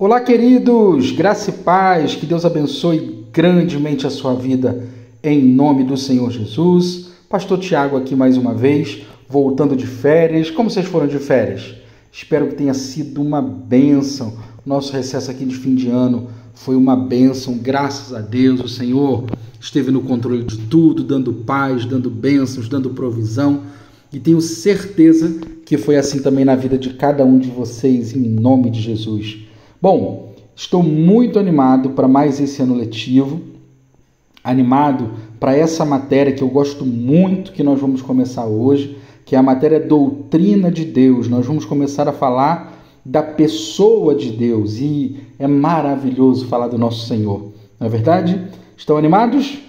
Olá, queridos, graça e paz, que Deus abençoe grandemente a sua vida, em nome do Senhor Jesus. Pastor Tiago aqui mais uma vez, voltando de férias. Como vocês foram de férias? Espero que tenha sido uma bênção. Nosso recesso aqui de fim de ano foi uma bênção, graças a Deus. O Senhor esteve no controle de tudo, dando paz, dando bênçãos, dando provisão. E tenho certeza que foi assim também na vida de cada um de vocês, em nome de Jesus. Bom, estou muito animado para mais esse ano letivo, animado para essa matéria que eu gosto muito, que nós vamos começar hoje, que é a matéria Doutrina de Deus. Nós vamos começar a falar da pessoa de Deus e é maravilhoso falar do nosso Senhor, não é verdade? Estão animados?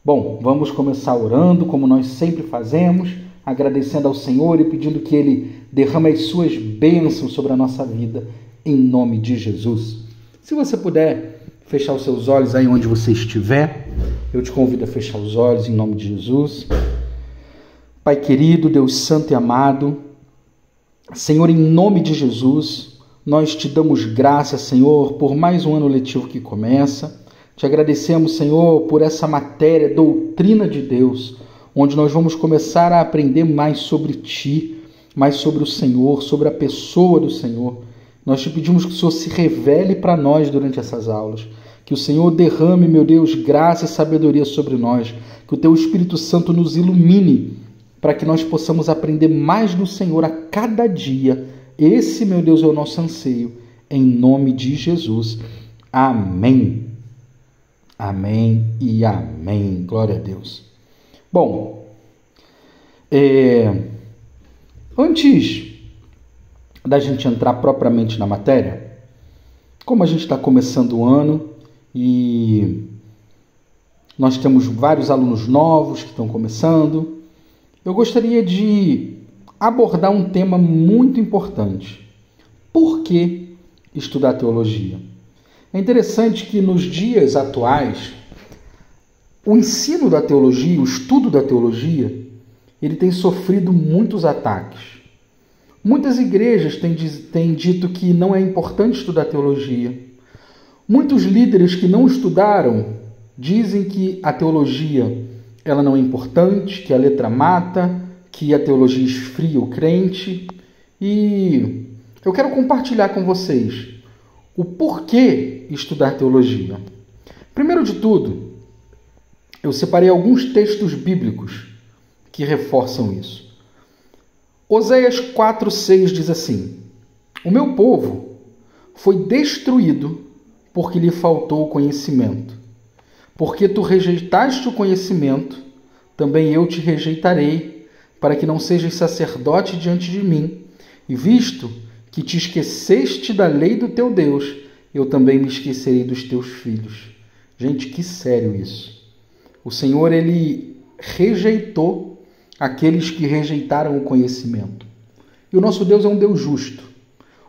Bom, vamos começar orando, como nós sempre fazemos, agradecendo ao Senhor e pedindo que Ele derrame as suas bênçãos sobre a nossa vida, em nome de Jesus. Se você puder fechar os seus olhos aí onde você estiver, eu te convido a fechar os olhos em nome de Jesus. Pai querido, Deus santo e amado, Senhor, em nome de Jesus, nós te damos graças, Senhor, por mais um ano letivo que começa. Te agradecemos, Senhor, por essa matéria, Doutrina de Deus, onde nós vamos começar a aprender mais sobre Ti, mais sobre o Senhor, sobre a pessoa do Senhor. Nós te pedimos que o Senhor se revele para nós durante essas aulas, que o Senhor derrame, meu Deus, graça e sabedoria sobre nós, que o Teu Espírito Santo nos ilumine, para que nós possamos aprender mais do Senhor a cada dia. Esse, meu Deus, é o nosso anseio, em nome de Jesus. Amém. Amém e amém. Glória a Deus. Bom, antes da gente entrar propriamente na matéria, como a gente está começando o ano e nós temos vários alunos novos que estão começando, eu gostaria de abordar um tema muito importante. Por que estudar teologia? É interessante que nos dias atuais, o ensino da teologia, o estudo da teologia, ele tem sofrido muitos ataques. Muitas igrejas têm dito que não é importante estudar teologia. Muitos líderes que não estudaram dizem que a teologia ela não é importante, que a letra mata, que a teologia esfria o crente. E eu quero compartilhar com vocês o porquê estudar teologia. Primeiro de tudo, eu separei alguns textos bíblicos que reforçam isso. Oséias 4,6 diz assim: O meu povo foi destruído porque lhe faltou o conhecimento. Porque tu rejeitaste o conhecimento, também eu te rejeitarei, para que não sejas sacerdote diante de mim. E visto que te esqueceste da lei do teu Deus, eu também me esquecerei dos teus filhos. Gente, que sério isso. O Senhor, Ele rejeitou aqueles que rejeitaram o conhecimento. E o nosso Deus é um Deus justo.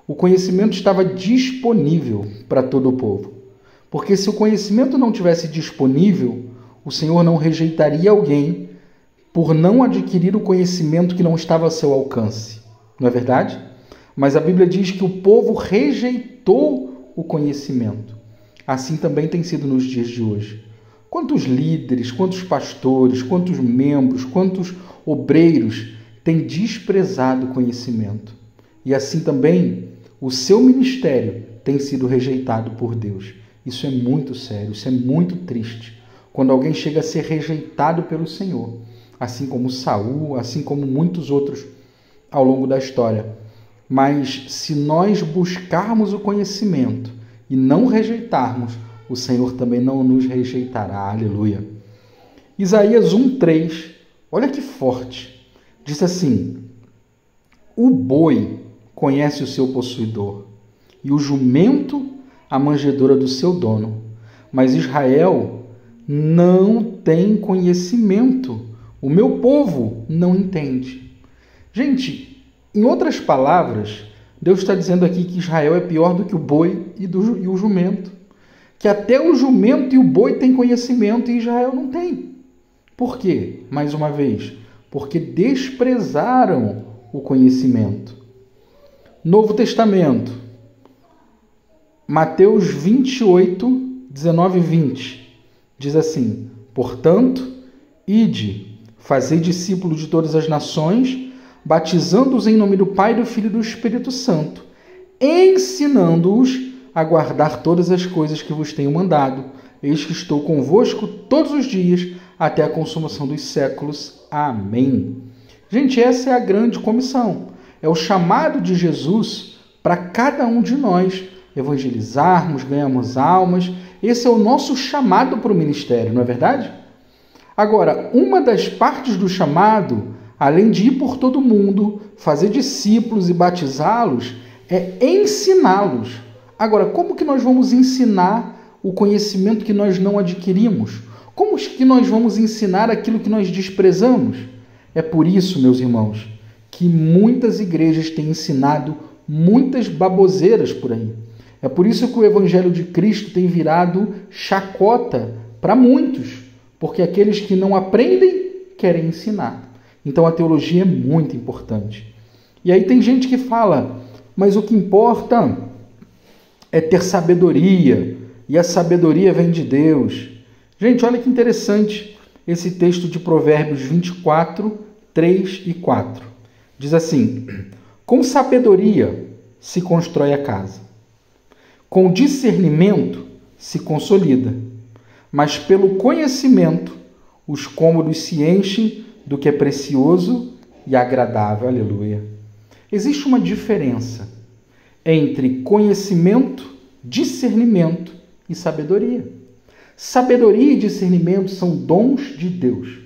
O conhecimento estava disponível para todo o povo. Porque se o conhecimento não tivesse disponível, o Senhor não rejeitaria alguém por não adquirir o conhecimento que não estava a seu alcance. Não é verdade? Mas a Bíblia diz que o povo rejeitou o conhecimento. Assim também tem sido nos dias de hoje. Quantos líderes, quantos pastores, quantos membros, quantos obreiros têm desprezado o conhecimento? E assim também o seu ministério tem sido rejeitado por Deus. Isso é muito sério, isso é muito triste. Quando alguém chega a ser rejeitado pelo Senhor, assim como Saul, assim como muitos outros ao longo da história. Mas se nós buscarmos o conhecimento e não rejeitarmos, o Senhor também não nos rejeitará. Aleluia. Isaías 1,3, olha que forte. Diz assim: O boi conhece o seu possuidor, e o jumento a manjedoura do seu dono. Mas Israel não tem conhecimento. O meu povo não entende. Gente, em outras palavras, Deus está dizendo aqui que Israel é pior do que o boi e o jumento. Que até o jumento e o boi têm conhecimento e Israel não tem. Por quê? Mais uma vez, porque desprezaram o conhecimento. Novo Testamento. Mateus 28, 19 e 20. Diz assim: portanto, ide, fazei discípulos de todas as nações, batizando-os em nome do Pai, do Filho e do Espírito Santo, ensinando-os a guardar todas as coisas que vos tenho mandado. Eis que estou convosco todos os dias, até a consumação dos séculos. Amém. Gente, essa é a grande comissão. É o chamado de Jesus para cada um de nós evangelizarmos, ganharmos almas. Esse é o nosso chamado para o ministério, não é verdade? Agora, uma das partes do chamado, além de ir por todo mundo, fazer discípulos e batizá-los, é ensiná-los. Agora, como que nós vamos ensinar o conhecimento que nós não adquirimos? Como que nós vamos ensinar aquilo que nós desprezamos? É por isso, meus irmãos, que muitas igrejas têm ensinado muitas baboseiras por aí. É por isso que o Evangelho de Cristo tem virado chacota para muitos, porque aqueles que não aprendem querem ensinar. Então a teologia é muito importante. E aí tem gente que fala, mas o que importa é ter sabedoria, e a sabedoria vem de Deus. Gente, olha que interessante esse texto de Provérbios 24, 3 e 4. Diz assim: com sabedoria se constrói a casa, com discernimento se consolida, mas pelo conhecimento os cômodos se enchem do que é precioso e agradável. Aleluia. Existe uma diferença entre conhecimento, discernimento e sabedoria. Sabedoria e discernimento são dons de Deus.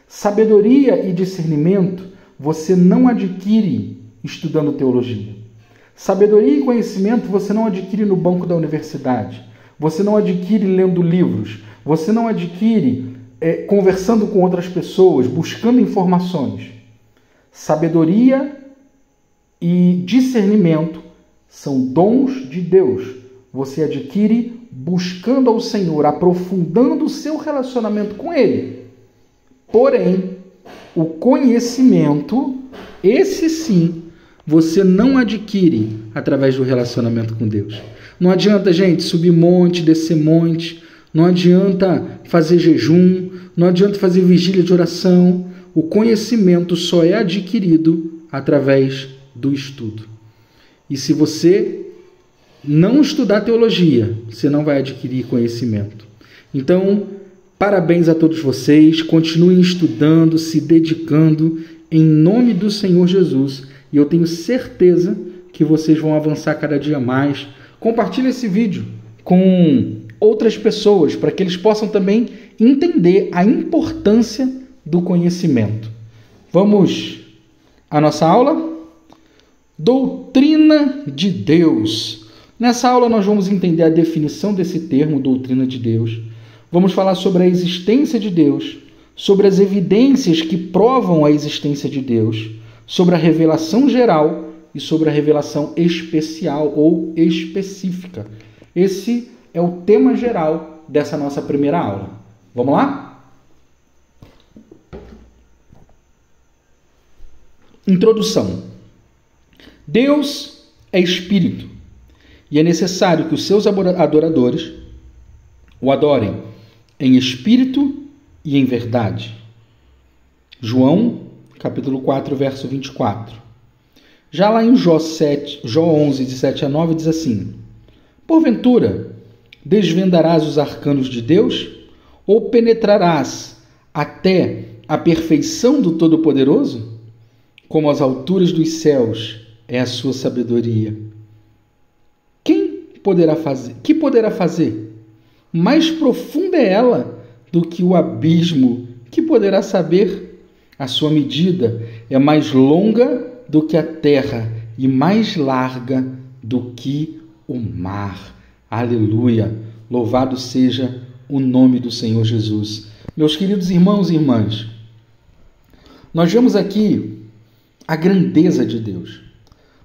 Sabedoria e discernimento você não adquire estudando teologia. Sabedoria e conhecimento você não adquire no banco da universidade. Você não adquire lendo livros. Você não adquire conversando com outras pessoas, buscando informações. Sabedoria e discernimento são dons de Deus. Você adquire buscando ao Senhor, aprofundando o seu relacionamento com Ele. Porém, o conhecimento, esse sim, você não adquire através do relacionamento com Deus. Não adianta, gente, subir monte, descer monte. Não adianta fazer jejum. Não adianta fazer vigília de oração. O conhecimento só é adquirido através do estudo. E se você não estudar teologia, você não vai adquirir conhecimento. Então, parabéns a todos vocês. Continuem estudando, se dedicando em nome do Senhor Jesus. E eu tenho certeza que vocês vão avançar cada dia mais. Compartilhe esse vídeo com outras pessoas, para que eles possam também entender a importância do conhecimento. Vamos à nossa aula? Doutrina de Deus. Nessa aula nós vamos entender a definição desse termo, doutrina de Deus. Vamos falar sobre a existência de Deus, sobre as evidências que provam a existência de Deus, sobre a revelação geral e sobre a revelação especial ou específica. Esse é o tema geral dessa nossa primeira aula. Vamos lá? Introdução. Deus é espírito e é necessário que os seus adoradores o adorem em espírito e em verdade. João, capítulo 4, verso 24. Já lá em Jó 11, de 7 a 9, diz assim: porventura, desvendarás os arcanos de Deus? Ou penetrarás até a perfeição do Todo-Poderoso? Como as alturas dos céus é a sua sabedoria. Que poderá fazer? Mais profunda é ela do que o abismo. Que poderá saber? A sua medida é mais longa do que a terra e mais larga do que o mar. Aleluia! Louvado seja o nome do Senhor Jesus. Meus queridos irmãos e irmãs, nós vemos aqui a grandeza de Deus.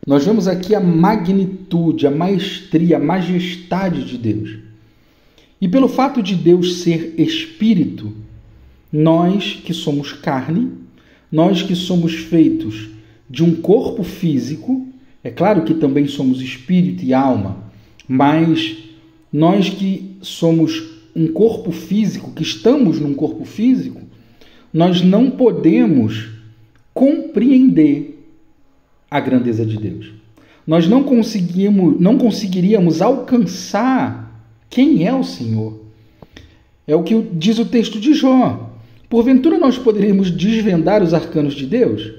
Nós vemos aqui a magnitude, a maestria, a majestade de Deus. E pelo fato de Deus ser espírito, nós que somos carne, nós que somos feitos de um corpo físico, é claro que também somos espírito e alma, Mas nós que somos um corpo físico, que estamos num corpo físico, nós não podemos compreender a grandeza de Deus. Nós não conseguiríamos alcançar quem é o Senhor. É o que diz o texto de Jó. Porventura nós poderíamos desvendar os arcanos de Deus?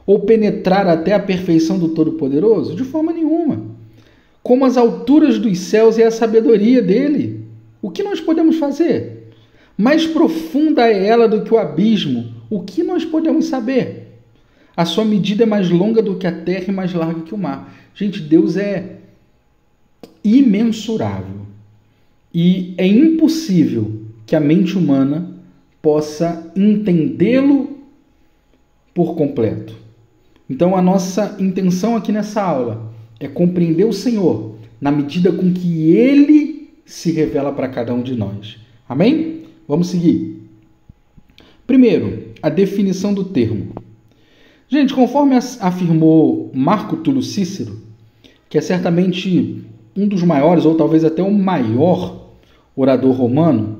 Ou penetrar até a perfeição do Todo-Poderoso? De forma nenhuma. Como as alturas dos céus é a sabedoria dele. O que nós podemos fazer? Mais profunda é ela do que o abismo. O que nós podemos saber? A sua medida é mais longa do que a terra e mais larga que o mar. Gente, Deus é imensurável. E é impossível que a mente humana possa entendê-lo por completo. Então, a nossa intenção aqui nessa aula é compreender o Senhor na medida com que Ele se revela para cada um de nós. Amém? Vamos seguir. Primeiro, a definição do termo. Gente, conforme afirmou Marco Túlio Cícero, que é certamente um dos maiores, ou talvez até o maior orador romano,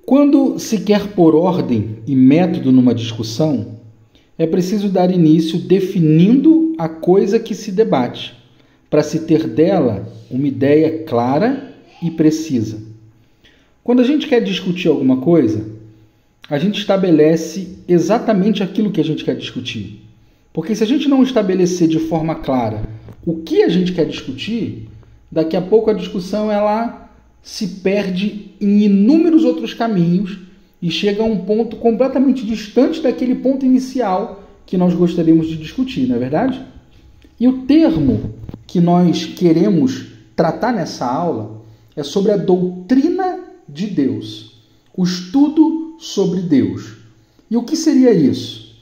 quando se quer pôr ordem e método numa discussão, é preciso dar início definindo a coisa que se debate, para se ter dela uma ideia clara e precisa. Quando a gente quer discutir alguma coisa, a gente estabelece exatamente aquilo que a gente quer discutir. Porque se a gente não estabelecer de forma clara o que a gente quer discutir, daqui a pouco a discussão ela se perde em inúmeros outros caminhos e chega a um ponto completamente distante daquele ponto inicial que nós gostaríamos de discutir, não é verdade? E o termo que nós queremos tratar nessa aula é sobre a doutrina de Deus, o estudo sobre Deus. E o que seria isso?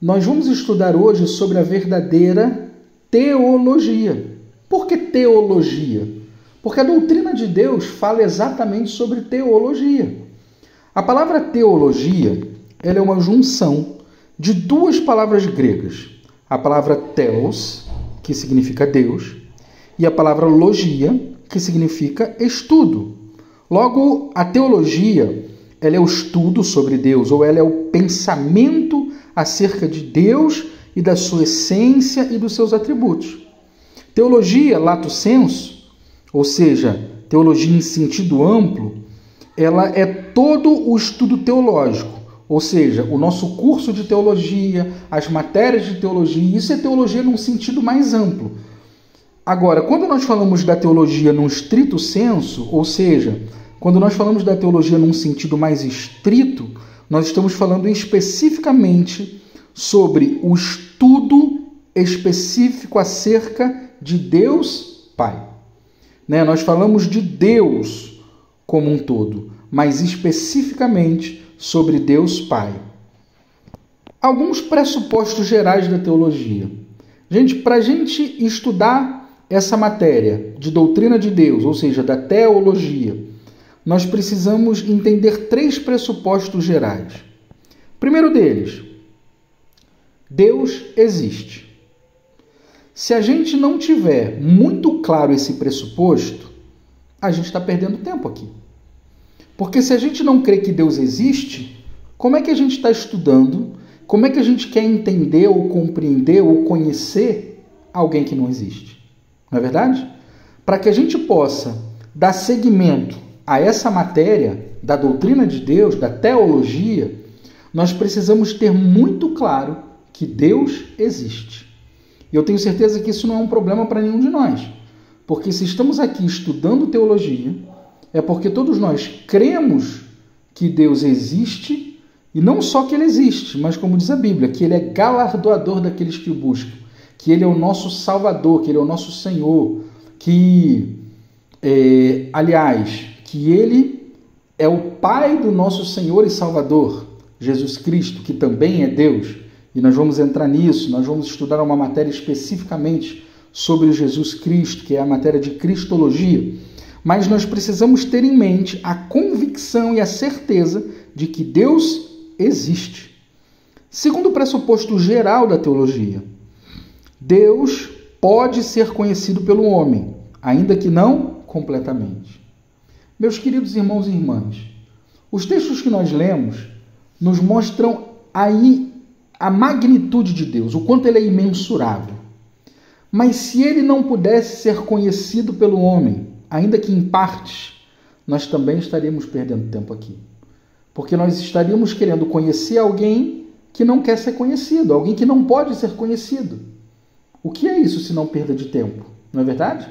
Nós vamos estudar hoje sobre a verdadeira teologia. Por que teologia? Porque a doutrina de Deus fala exatamente sobre teologia. A palavra teologia, ela é uma junção de duas palavras gregas. A palavra theos, que significa Deus, e a palavra logia, que significa estudo. Logo, a teologia, ela é o estudo sobre Deus, ou ela é o pensamento acerca de Deus e da sua essência e dos seus atributos. Teologia, lato sensu, ou seja, teologia em sentido amplo, ela é todo o estudo teológico, ou seja, o nosso curso de teologia, as matérias de teologia, isso é teologia num sentido mais amplo. Agora, quando nós falamos da teologia num estrito sensu, ou seja, quando nós falamos da teologia num sentido mais estrito, nós estamos falando especificamente sobre o estudo específico acerca de Deus Pai. Nós falamos de Deus como um todo, mas especificamente sobre Deus Pai. Alguns pressupostos gerais da teologia. Gente, para a gente estudar essa matéria de doutrina de Deus, ou seja, da teologia, nós precisamos entender três pressupostos gerais. Primeiro deles, Deus existe. Se a gente não tiver muito claro esse pressuposto, a gente está perdendo tempo aqui. Porque se a gente não crê que Deus existe, como é que a gente está estudando? Como é que a gente quer entender ou compreender ou conhecer alguém que não existe? Não é verdade? Para que a gente possa dar seguimento a essa matéria da doutrina de Deus, da teologia, nós precisamos ter muito claro que Deus existe. E eu tenho certeza que isso não é um problema para nenhum de nós. Porque se estamos aqui estudando teologia, é porque todos nós cremos que Deus existe, e não só que Ele existe, mas como diz a Bíblia, que Ele é galardoador daqueles que o buscam, que Ele é o nosso Salvador, que Ele é o nosso Senhor, que Ele é o Pai do nosso Senhor e Salvador, Jesus Cristo, que também é Deus. E nós vamos entrar nisso, nós vamos estudar uma matéria especificamente sobre Jesus Cristo, que é a matéria de Cristologia. Mas nós precisamos ter em mente a convicção e a certeza de que Deus existe. Segundo o pressuposto geral da teologia, Deus pode ser conhecido pelo homem, ainda que não completamente. Meus queridos irmãos e irmãs, os textos que nós lemos nos mostram aí a magnitude de Deus, o quanto ele é imensurável. Mas se ele não pudesse ser conhecido pelo homem, ainda que em partes, nós também estaríamos perdendo tempo aqui. Porque nós estaríamos querendo conhecer alguém que não quer ser conhecido, alguém que não pode ser conhecido. O que é isso se não perda de tempo? Não é verdade?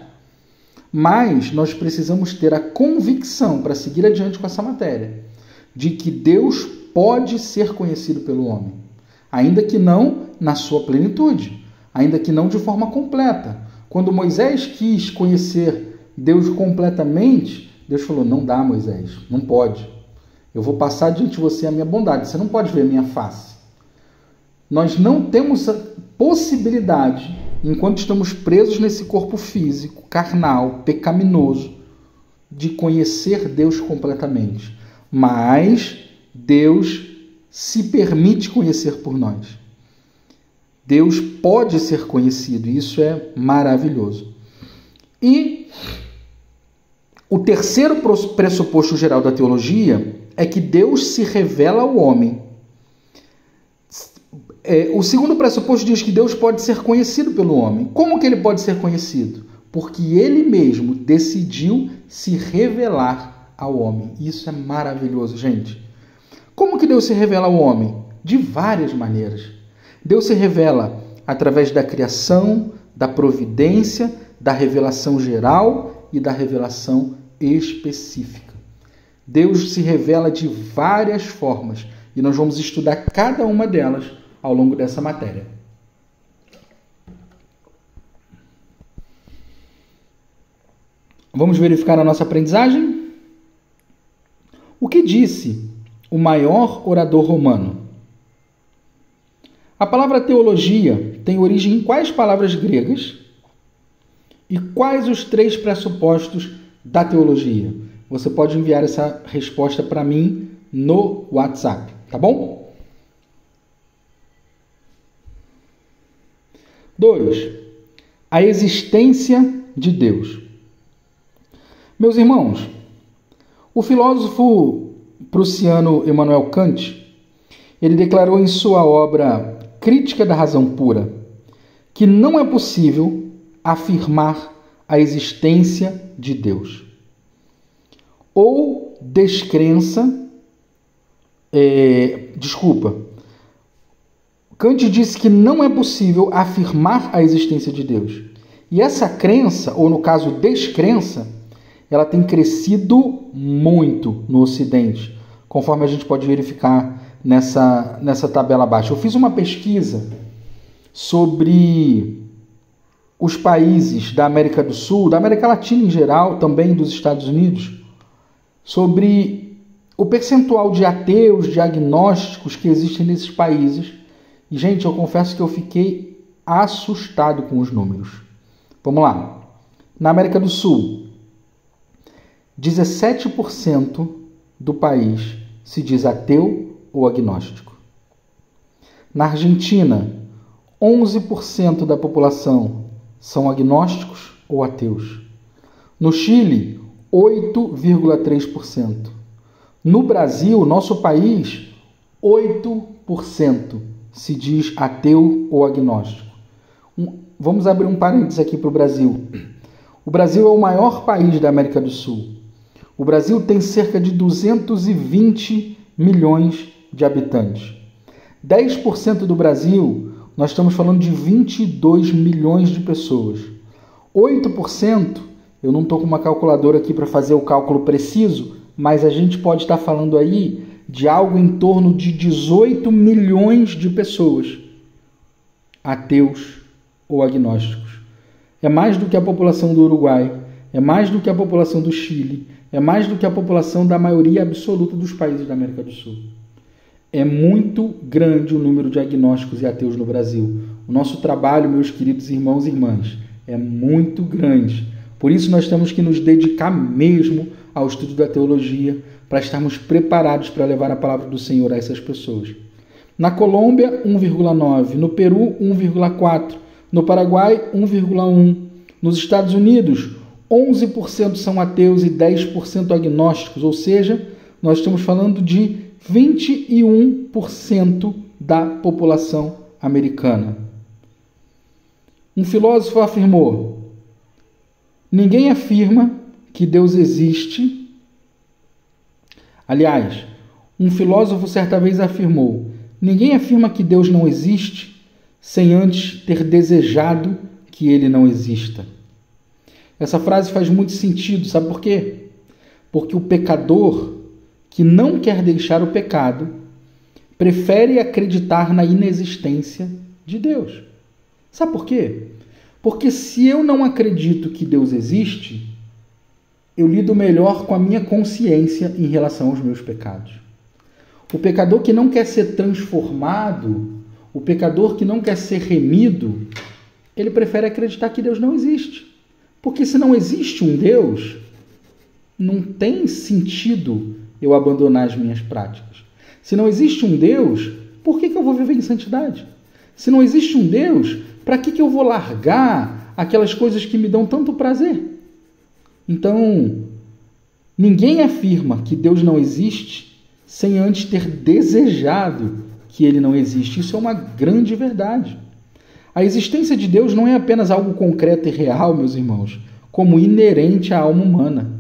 Mas nós precisamos ter a convicção para seguir adiante com essa matéria, de que Deus pode ser conhecido pelo homem, ainda que não na sua plenitude, ainda que não de forma completa. Quando Moisés quis conhecer Deus completamente, Deus falou, não dá, Moisés, não pode. Eu vou passar diante de você a minha bondade, você não pode ver a minha face. Nós não temos a possibilidade, enquanto estamos presos nesse corpo físico, carnal, pecaminoso, de conhecer Deus completamente. Mas Deus se permite conhecer por nós. Deus pode ser conhecido, e isso é maravilhoso. E o terceiro pressuposto geral da teologia é que Deus se revela ao homem. O segundo pressuposto diz que Deus pode ser conhecido pelo homem. Como que ele pode ser conhecido? Porque ele mesmo decidiu se revelar ao homem. Isso é maravilhoso, gente. Como que Deus se revela ao homem? De várias maneiras. Deus se revela através da criação, da providência, da revelação geral e da revelação específica. Deus se revela de várias formas e nós vamos estudar cada uma delas ao longo dessa matéria. Vamos verificar a nossa aprendizagem? O que disse o maior orador romano? A palavra teologia tem origem em quais palavras gregas? E quais os 3 pressupostos da teologia? Você pode enviar essa resposta para mim no WhatsApp, tá bom? 2. A existência de Deus. Meus irmãos, o filósofo prussiano Immanuel Kant, ele declarou em sua obra Crítica da Razão Pura que não é possível afirmar a existência de Deus. Ou descrença... Kant disse que não é possível afirmar a existência de Deus. E essa crença, ou no caso descrença, ela tem crescido muito no Ocidente, conforme a gente pode verificar nessa tabela abaixo. Eu fiz uma pesquisa sobre os países da América do Sul, da América Latina em geral, também dos Estados Unidos, sobre o percentual de ateus, de agnósticos que existem nesses países. E, gente, eu confesso que eu fiquei assustado com os números. Vamos lá. Na América do Sul, 17% do país se diz ateu ou agnóstico. Na Argentina, 11% da população são agnósticos ou ateus. No Chile, 8,3%. No Brasil, nosso país, 8% se diz ateu ou agnóstico. Vamos abrir um parênteses aqui para o Brasil. O Brasil é o maior país da América do Sul. O Brasil tem cerca de 220 milhões de habitantes. 10% do Brasil, nós estamos falando de 22 milhões de pessoas. 8%, eu não estou com uma calculadora aqui para fazer o cálculo preciso, mas a gente pode estar falando aí de algo em torno de 18 milhões de pessoas ateus ou agnósticos. É mais do que a população do Uruguai, é mais do que a população do Chile, é mais do que a população da maioria absoluta dos países da América do Sul. É muito grande o número de agnósticos e ateus no Brasil. O nosso trabalho, meus queridos irmãos e irmãs, é muito grande. Por isso nós temos que nos dedicar mesmo ao estudo da teologia, para estarmos preparados para levar a palavra do Senhor a essas pessoas. Na Colômbia, 1,9%. No Peru, 1,4%. No Paraguai, 1,1%. Nos Estados Unidos, 11% são ateus e 10% agnósticos, ou seja, nós estamos falando de 21% da população americana. Um filósofo afirmou: ninguém afirma que Deus existe. Aliás, um filósofo certa vez afirmou: ninguém afirma que Deus não existe sem antes ter desejado que ele não exista. Essa frase faz muito sentido, sabe por quê? Porque o pecador que não quer deixar o pecado prefere acreditar na inexistência de Deus. Sabe por quê? Porque se eu não acredito que Deus existe, eu lido melhor com a minha consciência em relação aos meus pecados. O pecador que não quer ser transformado, o pecador que não quer ser remido, ele prefere acreditar que Deus não existe. Porque se não existe um Deus, não tem sentido eu abandonar as minhas práticas. Se não existe um Deus, por que eu vou viver em santidade? Se não existe um Deus, para que eu vou largar aquelas coisas que me dão tanto prazer? Então, ninguém afirma que Deus não existe sem antes ter desejado que ele não existe. Isso é uma grande verdade. A existência de Deus não é apenas algo concreto e real, meus irmãos, como inerente à alma humana.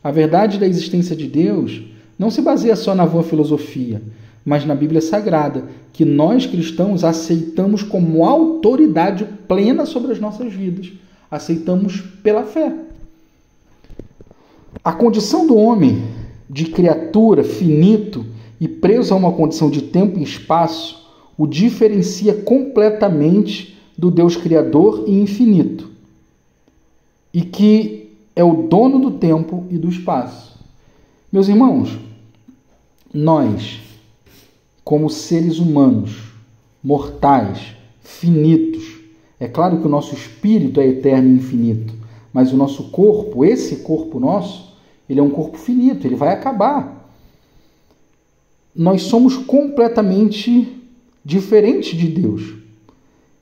A verdade da existência de Deus não se baseia só na vã filosofia, mas na Bíblia Sagrada, que nós cristãos aceitamos como autoridade plena sobre as nossas vidas. Aceitamos pela fé. A condição do homem, de criatura, finito e preso a uma condição de tempo e espaço, o diferencia completamente do Deus Criador e infinito, e que é o dono do tempo e do espaço. Meus irmãos, nós, como seres humanos, mortais, finitos, é claro que o nosso espírito é eterno e infinito, mas o nosso corpo, esse corpo nosso, ele é um corpo finito, ele vai acabar. Nós somos completamente diferentes de Deus.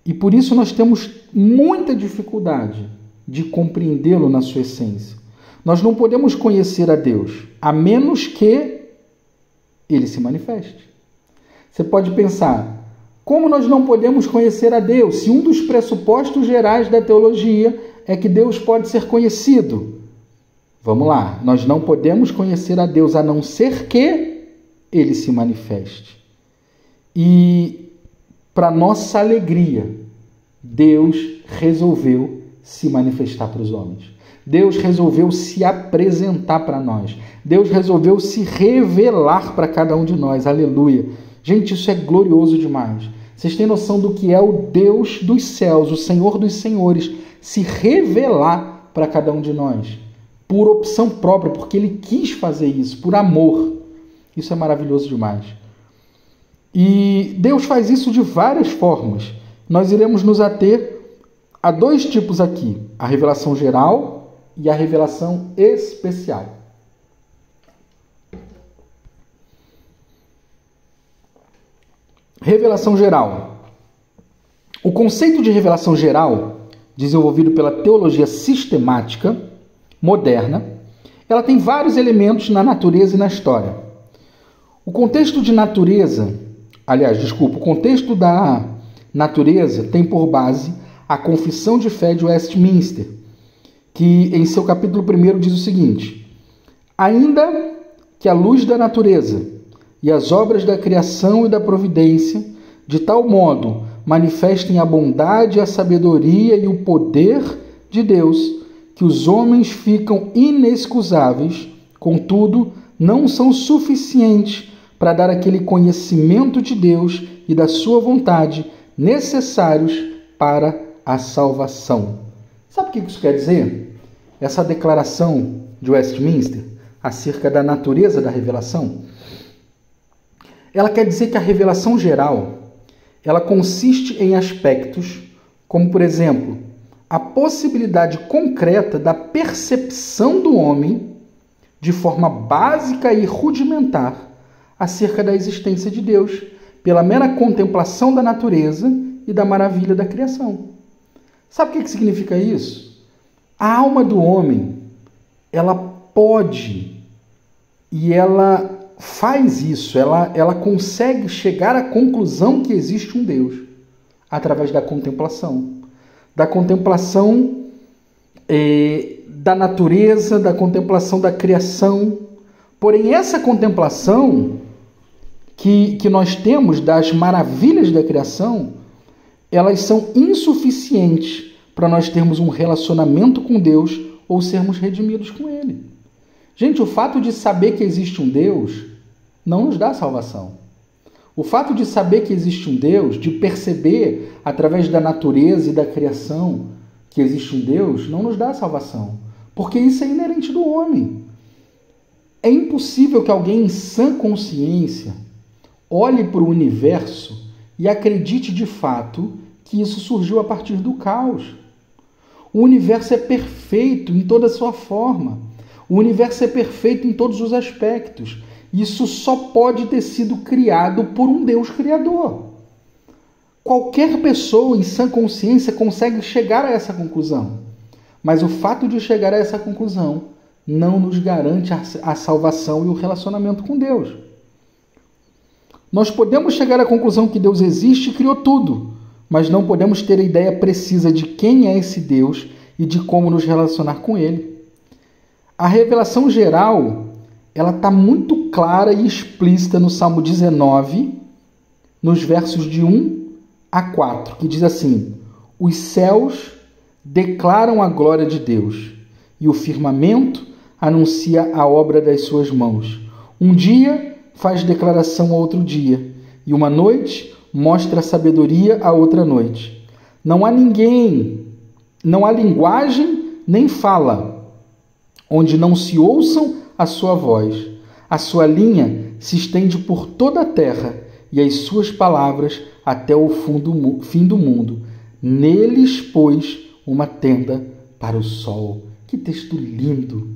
E por isso nós temos muita dificuldade de compreendê-lo na sua essência. Nós não podemos conhecer a Deus, a menos que ele se manifeste. Você pode pensar, como nós não podemos conhecer a Deus, se um dos pressupostos gerais da teologia é que Deus pode ser conhecido? Vamos lá, nós não podemos conhecer a Deus a não ser que ele se manifeste. E, para nossa alegria, Deus resolveu se manifestar para os homens. Deus resolveu se apresentar para nós. Deus resolveu se revelar para cada um de nós. Aleluia. Gente, isso é glorioso demais. Vocês têm noção do que é o Deus dos céus, o Senhor dos senhores, se revelar para cada um de nós? Por opção própria, porque Ele quis fazer isso, por amor. Isso é maravilhoso demais. E Deus faz isso de várias formas. Nós iremos nos ater a dois tipos aqui: a revelação geral e a revelação especial. Revelação geral. O conceito de revelação geral, desenvolvido pela teologia sistemática moderna, ela tem vários elementos na natureza e na história. O contexto da natureza tem por base a Confissão de Fé de Westminster, que em seu capítulo 1 diz o seguinte: ainda que a luz da natureza e as obras da criação e da providência de tal modo manifestem a bondade, a sabedoria e o poder de Deus, que os homens ficam inexcusáveis, contudo, não são suficientes para dar aquele conhecimento de Deus e da sua vontade necessários para a salvação. Sabe o que isso quer dizer? Essa declaração de Westminster acerca da natureza da revelação, ela quer dizer que a revelação geral, ela consiste em aspectos como, por exemplo, a possibilidade concreta da percepção do homem de forma básica e rudimentar acerca da existência de Deus, pela mera contemplação da natureza e da maravilha da criação. Sabe o que significa isso? A alma do homem, ela pode e ela faz isso, ela consegue chegar à conclusão que existe um Deus através da contemplação da natureza, da contemplação da criação. Porém, essa contemplação que nós temos das maravilhas da criação, elas são insuficientes para nós termos um relacionamento com Deus ou sermos redimidos com Ele. Gente, o fato de saber que existe um Deus não nos dá salvação. O fato de saber que existe um Deus, de perceber através da natureza e da criação que existe um Deus, não nos dá salvação. Porque isso é inerente do homem. É impossível que alguém em sã consciência olhe para o universo e acredite de fato que isso surgiu a partir do caos. O universo é perfeito em toda a sua forma. O universo é perfeito em todos os aspectos. Isso só pode ter sido criado por um Deus criador. Qualquer pessoa em sã consciência consegue chegar a essa conclusão. Mas o fato de chegar a essa conclusão não nos garante a salvação e o relacionamento com Deus. Nós podemos chegar à conclusão que Deus existe e criou tudo, mas não podemos ter a ideia precisa de quem é esse Deus e de como nos relacionar com Ele. A revelação geral, ela está muito clara e explícita no Salmo 19, nos versos de 1 a 4, que diz assim: os céus declaram a glória de Deus, e o firmamento anuncia a obra das suas mãos. Um dia faz declaração a outro dia, e uma noite mostra sabedoria a outra noite. Não há linguagem nem fala, onde não se ouçam a sua voz. A sua linha se estende por toda a terra, e as suas palavras até o fim do mundo. Neles pôs uma tenda para o sol. Que texto lindo!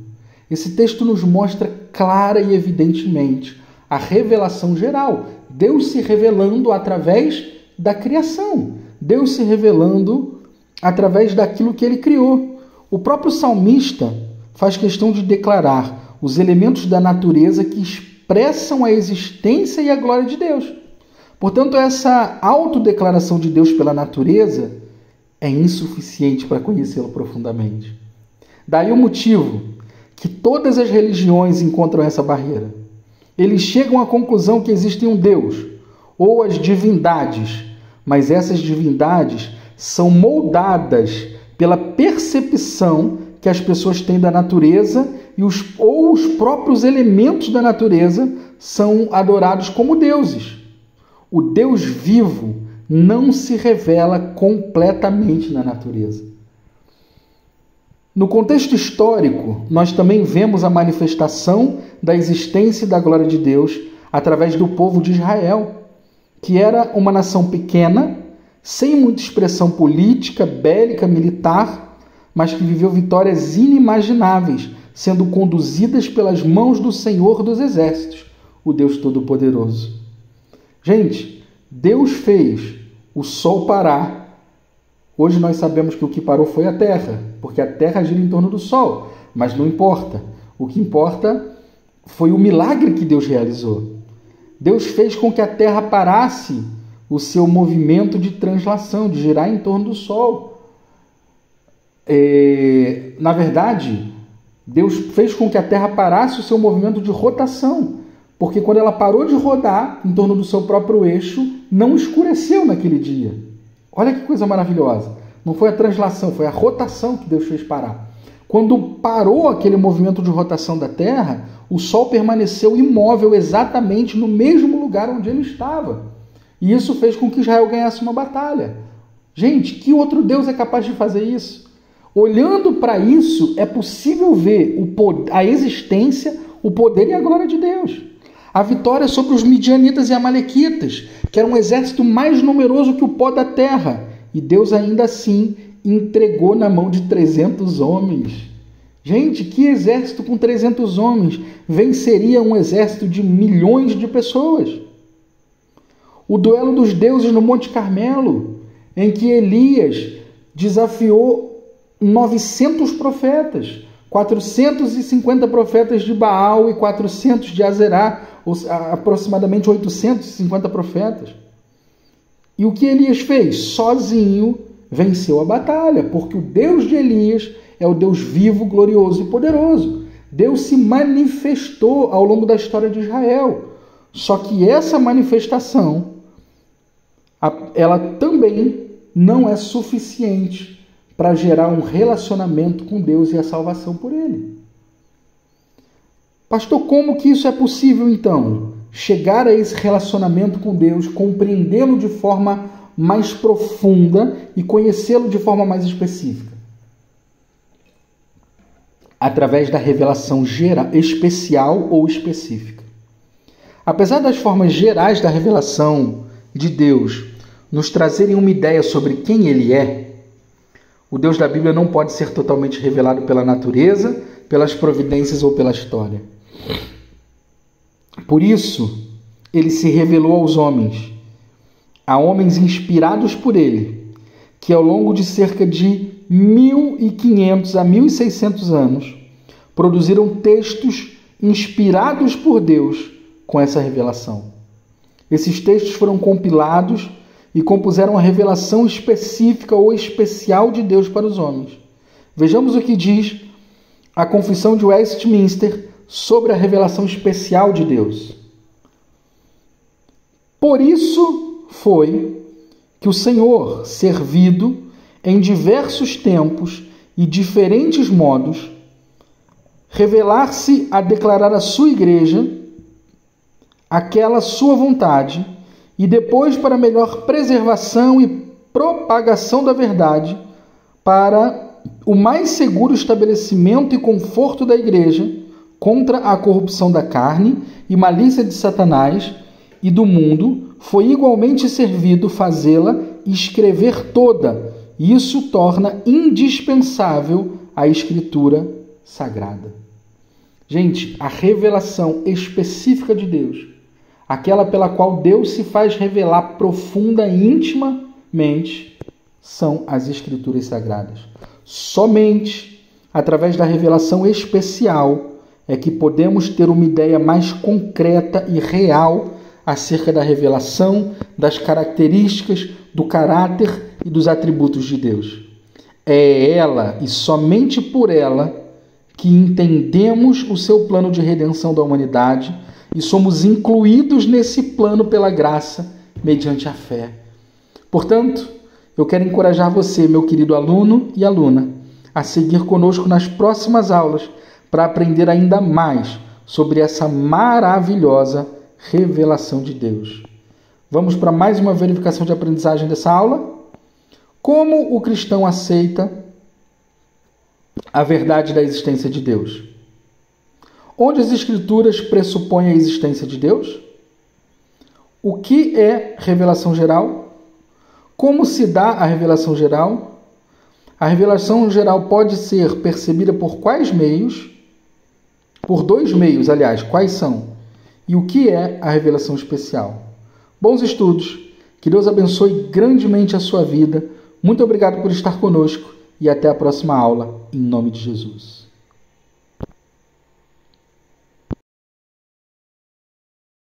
Esse texto nos mostra clara e evidentemente a revelação geral. Deus se revelando através da criação. Deus se revelando através daquilo que Ele criou. O próprio salmista faz questão de declarar os elementos da natureza que expressam a existência e a glória de Deus. Portanto, essa autodeclaração de Deus pela natureza é insuficiente para conhecê-lo profundamente. Daí o motivo que todas as religiões encontram essa barreira. Eles chegam à conclusão que existe um Deus, ou as divindades, mas essas divindades são moldadas pela percepção que as pessoas têm da natureza ou os próprios elementos da natureza são adorados como deuses. O Deus vivo não se revela completamente na natureza. No contexto histórico, nós também vemos a manifestação da existência e da glória de Deus através do povo de Israel, que era uma nação pequena, sem muita expressão política, bélica, militar, mas que viveu vitórias inimagináveis, sendo conduzidas pelas mãos do Senhor dos Exércitos, o Deus Todo-Poderoso. Gente, Deus fez o sol parar. Hoje nós sabemos que o que parou foi a Terra, porque a Terra gira em torno do Sol, mas não importa. O que importa foi o milagre que Deus realizou. Deus fez com que a Terra parasse o seu movimento de translação, de girar em torno do Sol. Na verdade, Deus fez com que a Terra parasse o seu movimento de rotação, porque quando ela parou de rodar em torno do seu próprio eixo, não escureceu naquele dia. Olha que coisa maravilhosa. Não foi a translação, foi a rotação que Deus fez parar. Quando parou aquele movimento de rotação da Terra, o Sol permaneceu imóvel exatamente no mesmo lugar onde ele estava. E isso fez com que Israel ganhasse uma batalha. Gente, que outro Deus é capaz de fazer isso? Olhando para isso, é possível ver a existência, o poder e a glória de Deus. A vitória sobre os midianitas e amalequitas, que era um exército mais numeroso que o pó da terra. E Deus ainda assim entregou na mão de 300 homens. Gente, que exército com 300 homens venceria um exército de milhões de pessoas? O duelo dos deuses no Monte Carmelo, em que Elias desafiou 900 profetas, 450 profetas de Baal e 400 de Azerá, ou aproximadamente 850 profetas. E o que Elias fez? Sozinho venceu a batalha, porque o Deus de Elias é o Deus vivo, glorioso e poderoso. Deus se manifestou ao longo da história de Israel. Só que essa manifestação, ela também não é suficiente para gerar um relacionamento com Deus e a salvação por Ele. Pastor, como que isso é possível então? Chegar a esse relacionamento com Deus, compreendê-lo de forma mais profunda e conhecê-lo de forma mais específica? Através da revelação especial ou específica. Apesar das formas gerais da revelação de Deus nos trazerem uma ideia sobre quem Ele é, o Deus da Bíblia não pode ser totalmente revelado pela natureza, pelas providências ou pela história. Por isso, Ele se revelou aos homens, a homens inspirados por Ele, que ao longo de cerca de 1.500 a 1.600 anos, produziram textos inspirados por Deus com essa revelação. Esses textos foram compilados e compuseram a revelação específica ou especial de Deus para os homens. Vejamos o que diz a Confissão de Westminster sobre a revelação especial de Deus. Por isso foi que o Senhor, servido em diversos tempos e diferentes modos, revelar-se a declarar à sua igreja aquela sua vontade e depois para melhor preservação e propagação da verdade, para o mais seguro estabelecimento e conforto da igreja contra a corrupção da carne e malícia de Satanás e do mundo, foi igualmente servido fazê-la e escrever toda. Isso torna indispensável a Escritura Sagrada. Gente, a revelação específica de Deus, aquela pela qual Deus se faz revelar profunda e intimamente, são as Escrituras Sagradas. Somente através da revelação especial é que podemos ter uma ideia mais concreta e real acerca da revelação, das características, do caráter e dos atributos de Deus. É ela e somente por ela que entendemos o seu plano de redenção da humanidade e somos incluídos nesse plano pela graça, mediante a fé. Portanto, eu quero encorajar você, meu querido aluno e aluna, a seguir conosco nas próximas aulas para aprender ainda mais sobre essa maravilhosa revelação de Deus. Vamos para mais uma verificação de aprendizagem dessa aula? Como o cristão aceita a verdade da existência de Deus? Onde as Escrituras pressupõem a existência de Deus? O que é revelação geral? Como se dá a revelação geral? A revelação geral pode ser percebida por quais meios? Por dois meios, aliás, quais são? E o que é a revelação especial? Bons estudos, que Deus abençoe grandemente a sua vida. Muito obrigado por estar conosco e até a próxima aula, em nome de Jesus.